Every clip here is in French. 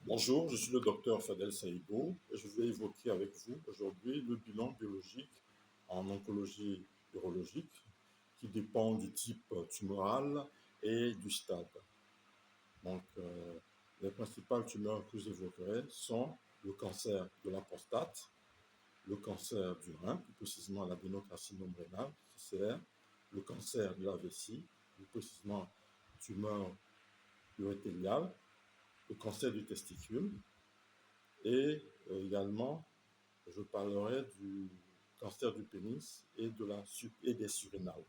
Bonjour, je suis le docteur Fadel Saïbou et je vais évoquer avec vous aujourd'hui le bilan biologique en oncologie urologique qui dépend du type tumoral et du stade. Les principales tumeurs que j'évoquerai sont le cancer de la prostate, le cancer du rein, plus précisément l'adénocarcinome rénal, CCR, le cancer de la vessie, plus précisément tumeur urétériale, le cancer du testicule, et également, je parlerai du cancer du pénis et des surrénales.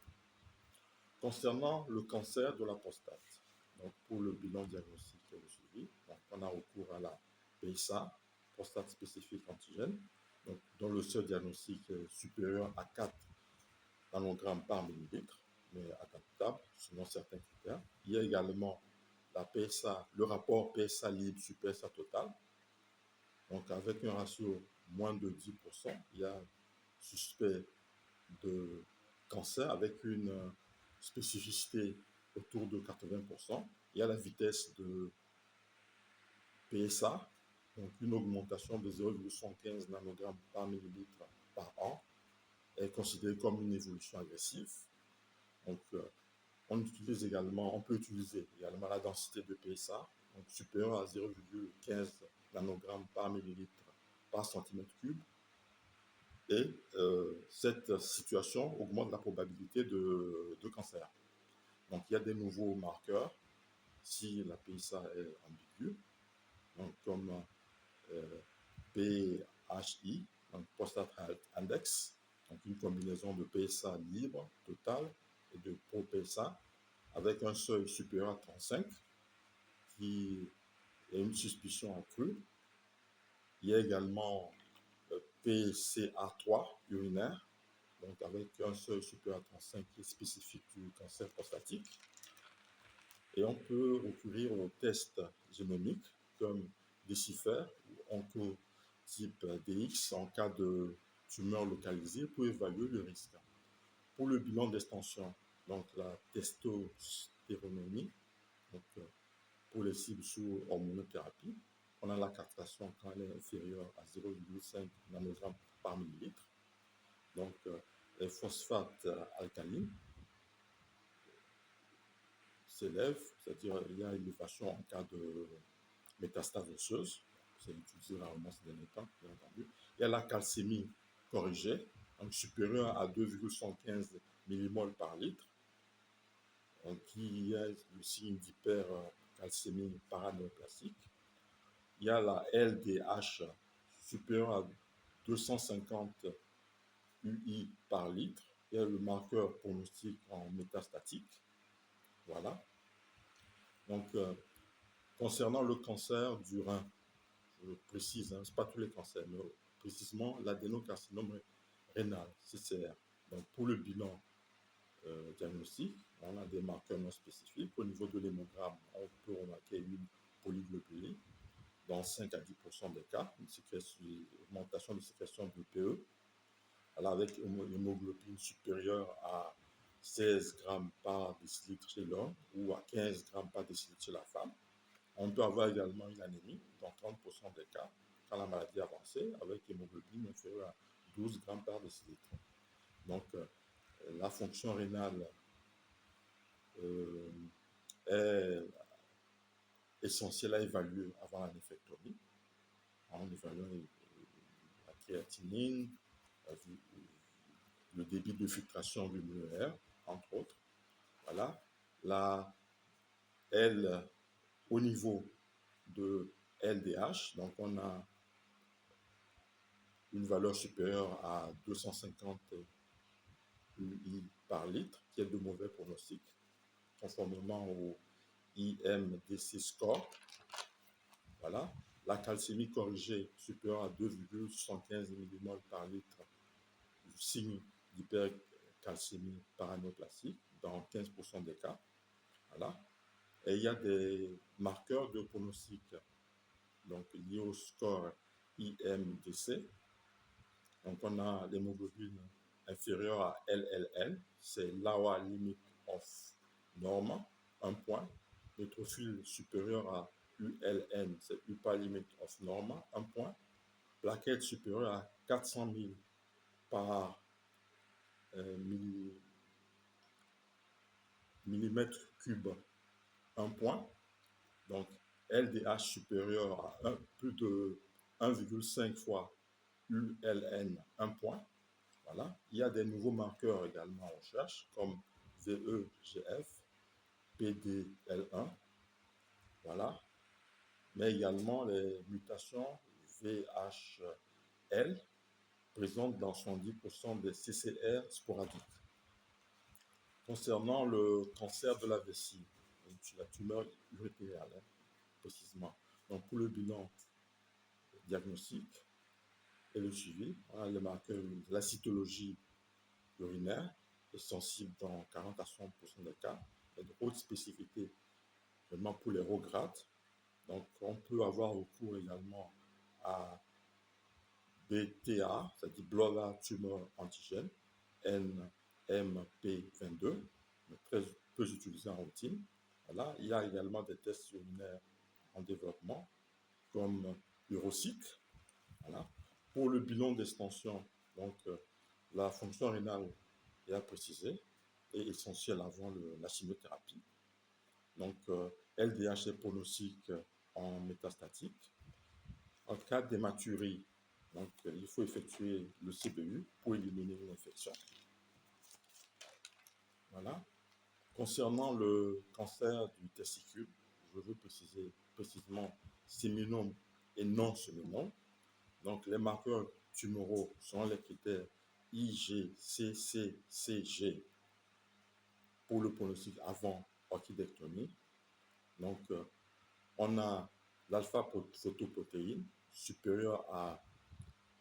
Concernant le cancer de la prostate, donc pour le bilan diagnostique et le suivi, donc on a recours à la PSA, prostate spécifique antigène, donc, dont le seuil diagnostic est supérieur à 4 nanogrammes par millilitre, mais adaptable selon certains critères. Il y a également la PSA, le rapport PSA libre sur PSA total. Donc, avec un ratio moins de 10%, il y a suspect de cancer avec une spécificité autour de 80%. Il y a la vitesse de PSA, donc une augmentation de 0,75 nanogrammes par millilitre par an, est considérée comme une évolution agressive. Donc, on peut utiliser également la densité de PSA, donc supérieure à 0,15 nanogrammes par millilitre par centimètre cube. Et cette situation augmente la probabilité de cancer. Donc, il y a des nouveaux marqueurs si la PSA est ambiguë, donc comme PHI, donc Prostate Health Index, donc une combinaison de PSA libre total et de pro-PSA avec un seuil supérieur à 35 qui est une suspicion accrue. Il y a également PCA3 urinaire, donc avec un seuil supérieur à 35 qui est spécifique du cancer prostatique. Et on peut recourir aux tests génomiques comme Décipher ou Oncotype DX en cas de tumeur localisée pour évaluer le risque. Pour le bilan d'extension, donc la testostéronomie, donc pour les cibles sous hormonothérapie, on a la castration quand elle est inférieure à 0,5 nanogrammes par millilitre. Donc, les phosphates alcalines s'élèvent, c'est-à-dire il y a élévation en cas de métastase osseuse, c'est utilisé rarement ces derniers temps, bien entendu. Il y a la calcémie corrigée, donc supérieure à 2,75 millimoles par litre, qui est le signe d'hypercalcémie paranéoplastique. Il y a la LDH supérieure à 250 UI par litre. Il y a le marqueur pronostic en métastatique. Voilà. Donc, concernant le cancer du rein, je précise, ce n'est pas tous les cancers, mais précisément l'adénocarcinome rénal, CCR. Donc, pour le bilan diagnostic, on a des marqueurs non spécifiques. Au niveau de l'hémogramme, on peut remarquer une polyglobulie dans 5 à 10% des cas, une augmentation de sécrétion de PE, avec une hémoglobine supérieure à 16 grammes par décilitre chez l'homme ou à 15 grammes par décilitre chez la femme. On peut avoir également une anémie dans 30% des cas quand la maladie est avancée avec hémoglobine inférieure à 12 grammes par décilitre. Donc, la fonction rénale est essentielle à évaluer avant la néphrectomie, en évaluant la créatinine, le débit de filtration glomérular, entre autres. Voilà. La L au niveau de LDH, donc on a une valeur supérieure à 250 UI par litre, qui est de mauvais pronostic, conformément au IMDC score. Voilà. La calcémie corrigée supérieure à 2,75 mmol par litre, signe d'hypercalcémie paranéoplastique dans 15% des cas. Voilà. Et il y a des marqueurs de pronostic donc liés au score IMDC. Donc on a l'hémoglobine inférieure à LLN, c'est lower limit of norm, 1 point. Neutrophile supérieur à ULN, c'est upper limit of normal, 1 point. Plaquette supérieure à 400 000 par millimètre cube, 1 point. Donc, LDH supérieur à plus de 1,5 fois ULN, 1 point. Voilà. Il y a des nouveaux marqueurs également en recherche, comme VEGF, PDL1. Voilà. Mais également les mutations VHL présentes dans 70% des CCR sporadiques. Concernant le cancer de la vessie, la tumeur urétérale, précisément. Donc, pour le bilan diagnostique et le suivi, voilà, le marqueur, la cytologie urinaire est sensible dans 40 à 100% des cas, et de haute spécificité, vraiment pour les hauts grades. Donc, on peut avoir recours également à BTA, c'est-à-dire Blood Tumor Antigen, NMP22, très peu utilisé en routine. Voilà. Il y a également des tests urinaires en développement, comme Eurocycle. Voilà. Pour le bilan d'extension, donc la fonction rénale est à préciser, est essentielle avant la chimiothérapie. Donc, LDH est pronostic en métastatique. En cas d'hématurie, donc, il faut effectuer le CBU pour éliminer l'infection. Voilà. Concernant le cancer du testicule, je veux préciser précisément séminome et non séminome. Donc, les marqueurs tumoraux sont les critères IGCCCG pour le pronostic avant orchidectomie. Donc, on a l'alpha-photoprotéine supérieure à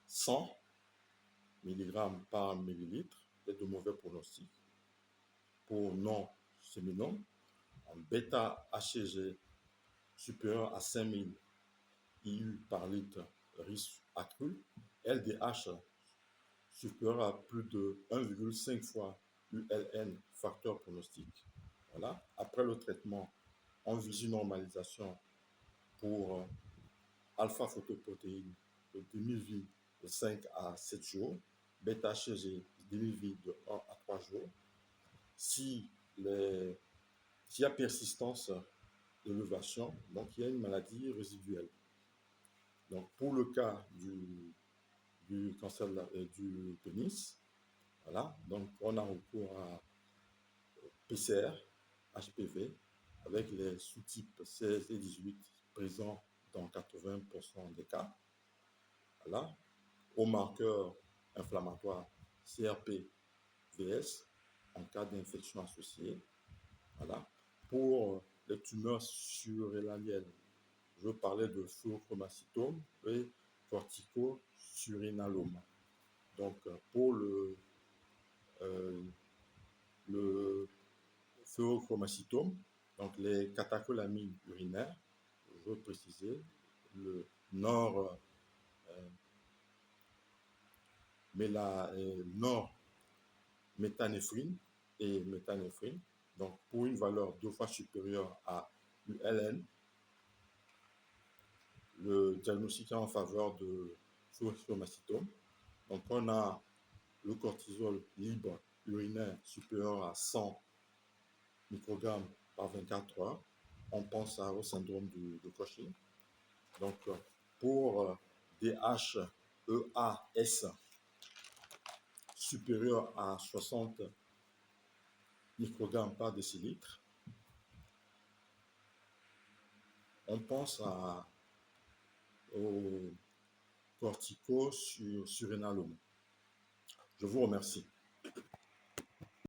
100 mg par millilitre et de mauvais pronostic. Pour non-séminome, en bêta-HCG supérieur à 5000 IU par litre, risque accru. LDH supérieur à plus de 1,5 fois ULN, facteur pronostic. Voilà. Après le traitement, on vise une normalisation pour alpha-photoprotéine de demi-vie de 5 à 7 jours, bêta-HCG demi-vie de 1 à 3 jours. S'il y a persistance d'élévation, donc il y a une maladie résiduelle. Donc pour le cas du cancer du pénis, voilà, donc on a recours à PCR, HPV, avec les sous-types 16 et 18 présents dans 80% des cas. Voilà. Au marqueur inflammatoire CRP-VS en cas d'infection associée. Voilà. Pour les tumeurs surrénaliennes, je parlais de phéochromacytome et corticosurinalome. Donc, pour le phéochromacytome, donc les catécholamines urinaires, je veux préciser, le nord-méthanéphrine et méthanéphrine, donc pour une valeur 2 fois supérieure à ULN, le diagnostic est en faveur de phéochromacytome. Donc on a le cortisol libre urinaire supérieur à 100 microgrammes par 24 heures. On pense au syndrome de Cushing. Donc pour DHEAS supérieur à 60 microgrammes par décilitre, on pense au corticosurinalome. Je vous remercie.